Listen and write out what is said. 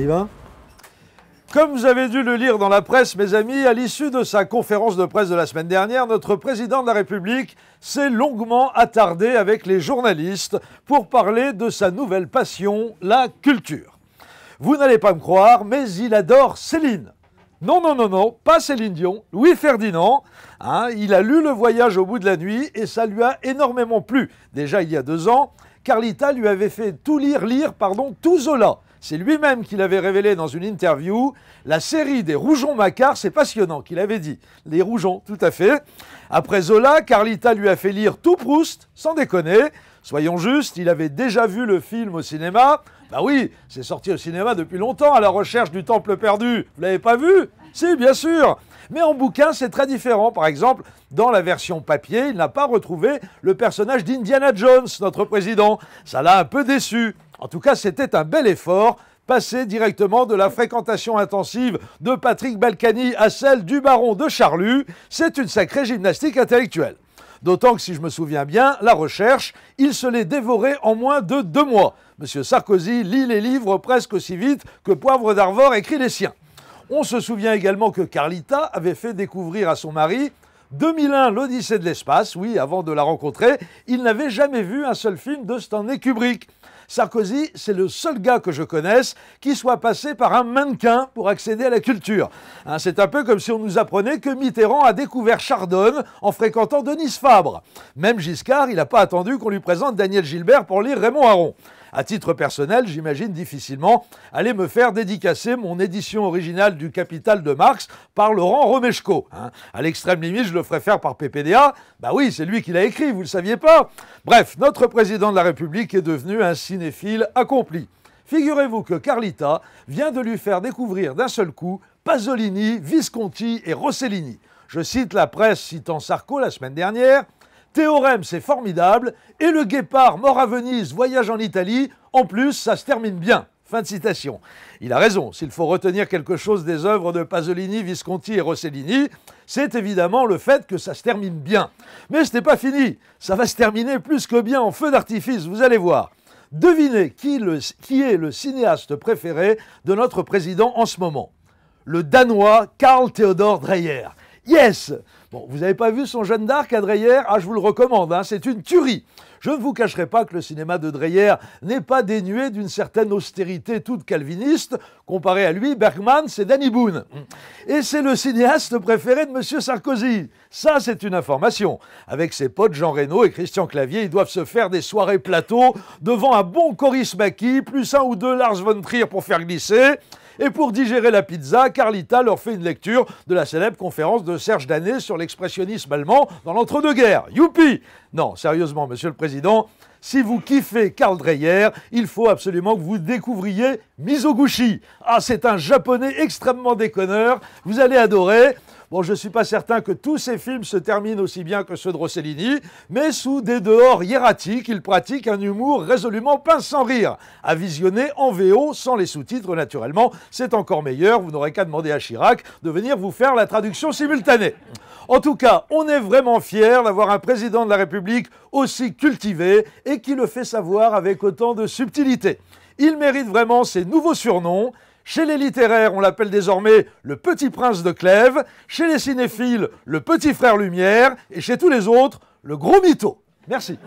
y va. Comme vous avez dû le lire dans la presse, mes amis, à l'issue de sa conférence de presse de la semaine dernière, notre président de la République s'est longuement attardé avec les journalistes pour parler de sa nouvelle passion, la culture. Vous n'allez pas me croire, mais il adore Céline. Non, non, non, non, pas Céline Dion, Louis Ferdinand. Il a lu Le Voyage au bout de la nuit et ça lui a énormément plu. Déjà il y a 2 ans, Carlita lui avait fait tout tout Zola. C'est lui-même qui l'avait révélé dans une interview. La série des Rougon-Macquart, c'est passionnant, qu'il avait dit. Les Rougon, tout à fait. Après Zola, Carlita lui a fait lire tout Proust, sans déconner. Soyons justes, il avait déjà vu le film au cinéma. Bah oui, c'est sorti au cinéma depuis longtemps, à la recherche du temple perdu. Vous l'avez pas vu? Si, bien sûr. Mais en bouquin, c'est très différent. Par exemple, dans la version papier, il n'a pas retrouvé le personnage d'Indiana Jones, notre président. Ça l'a un peu déçu. En tout cas, c'était un bel effort, passer directement de la fréquentation intensive de Patrick Balkany à celle du baron de Charlus. C'est une sacrée gymnastique intellectuelle. D'autant que, si je me souviens bien, la recherche, il se l'est dévoré en moins de 2 mois. Monsieur Sarkozy lit les livres presque aussi vite que Poivre d'Arvor écrit les siens. On se souvient également que Carlita avait fait découvrir à son mari 2001, l'Odyssée de l'espace. Oui, avant de la rencontrer, il n'avait jamais vu un seul film de Stanley Kubrick. Sarkozy, c'est le seul gars que je connaisse qui soit passé par un mannequin pour accéder à la culture. C'est un peu comme si on nous apprenait que Mitterrand a découvert Chardonne en fréquentant Denise Fabre. Même Giscard, il n'a pas attendu qu'on lui présente Daniel Gilbert pour lire Raymond Aron. À titre personnel, j'imagine difficilement aller me faire dédicacer mon édition originale du Capital de Marx par Laurent Romeshko. À l'extrême limite, je le ferai faire par PPDA. Bah oui, c'est lui qui l'a écrit, vous ne le saviez pas. Bref, notre président de la République est devenu un cinéphile accompli. Figurez-vous que Carlita vient de lui faire découvrir d'un seul coup Pasolini, Visconti et Rossellini. Je cite la presse citant Sarko la semaine dernière. Théorème, c'est formidable, et le guépard mort à Venise, voyage en Italie, en plus, ça se termine bien. Fin de citation. Il a raison, s'il faut retenir quelque chose des œuvres de Pasolini, Visconti et Rossellini, c'est évidemment le fait que ça se termine bien. Mais ce n'est pas fini, ça va se terminer plus que bien en feu d'artifice, vous allez voir. Devinez qui est le cinéaste préféré de notre président en ce moment. Le Danois Carl Theodor Dreyer. Yes! Bon, vous n'avez pas vu son Jeanne d'Arc à Dreyer? Je vous le recommande, c'est une tuerie. Je ne vous cacherai pas que le cinéma de Dreyer n'est pas dénué d'une certaine austérité toute calviniste. Comparé à lui, Bergman, c'est Danny Boone. Et c'est le cinéaste préféré de M. Sarkozy. Ça, c'est une information. Avec ses potes Jean Reno et Christian Clavier, ils doivent se faire des soirées plateau devant un bon Coris Maki, plus 1 ou 2 Lars von Trier pour faire glisser. Et pour digérer la pizza, Carlita leur fait une lecture de la célèbre conférence de Serge Danet sur l'expressionnisme allemand dans l'entre-deux-guerres. Youpi! Non, sérieusement, Monsieur le Président, si vous kiffez Karl Dreyer, il faut absolument que vous découvriez Mizoguchi. C'est un japonais extrêmement déconneur, vous allez adorer. Bon, je ne suis pas certain que tous ces films se terminent aussi bien que ceux de Rossellini, mais sous des dehors hiératiques, il pratique un humour résolument pince sans rire. À visionner en VO, sans les sous-titres naturellement, c'est encore meilleur, vous n'aurez qu'à demander à Chirac de venir vous faire la traduction simultanée. En tout cas, on est vraiment fiers d'avoir un président de la République aussi cultivé et qui le fait savoir avec autant de subtilité. Il mérite vraiment ses nouveaux surnoms. Chez les littéraires, on l'appelle désormais le Petit Prince de Clèves, chez les cinéphiles, le Petit Frère Lumière, et chez tous les autres, le Gros Mytho. Merci.